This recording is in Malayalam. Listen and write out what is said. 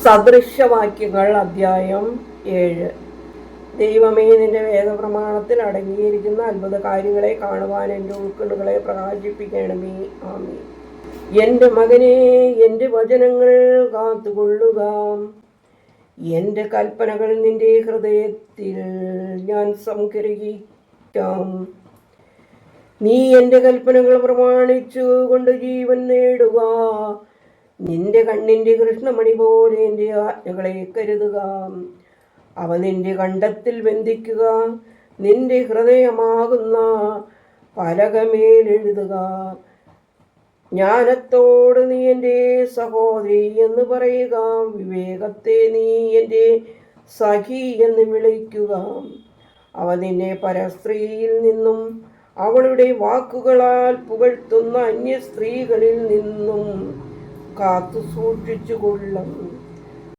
സദൃശവാക്യങ്ങൾ അധ്യായം 7. ദൈവമേ, നിന്റെ വേദപ്രമാണത്തിൽ അടങ്ങിയിരിക്കുന്ന അത്ഭുത കാര്യങ്ങളെ കാണുവാൻ എൻ്റെ ഉൾക്കണ്ണുകളെ പ്രകാശിപ്പിക്കണമേ. ആമേൻ. എൻ്റെ മകനെ, എൻ്റെ വചനങ്ങൾ കാത്തുകൊള്ളുക. എൻ്റെ കൽപ്പനകൾ നിന്റെ ഹൃദയത്തിൽ ഞാൻ സംഗ്രഹിക്കാം. നീ എൻ്റെ കൽപ്പനകൾ പ്രമാണിച്ചു കൊണ്ട് ജീവൻ നേടുക. നിന്റെ കണ്ണിൻ്റെ കൃഷ്ണമണി പോലെ എൻ്റെ ആജ്ഞകളെ കരുതുക. അവ നിന്റെ കണ്ഠത്തിൽ ബന്ധിക്കുക. നിന്റെ ഹൃദയമാകുന്ന പലകമേലെഴുതുക. ജ്ഞാനത്തോട് നീ എൻ്റെ സഹോദരി എന്ന് പറയുക. വിവേകത്തെ നീ എൻ്റെ സഖി എന്ന് വിളിക്കുക. അവ നിന്നെ പരസ്ത്രീയിൽ നിന്നും അവളുടെ വാക്കുകളാൽ പുകഴ്ത്തുന്ന അന്യ സ്ത്രീകളിൽ നിന്നും കാത്തു സൂക്ഷിച്ചു കൊള്ളും.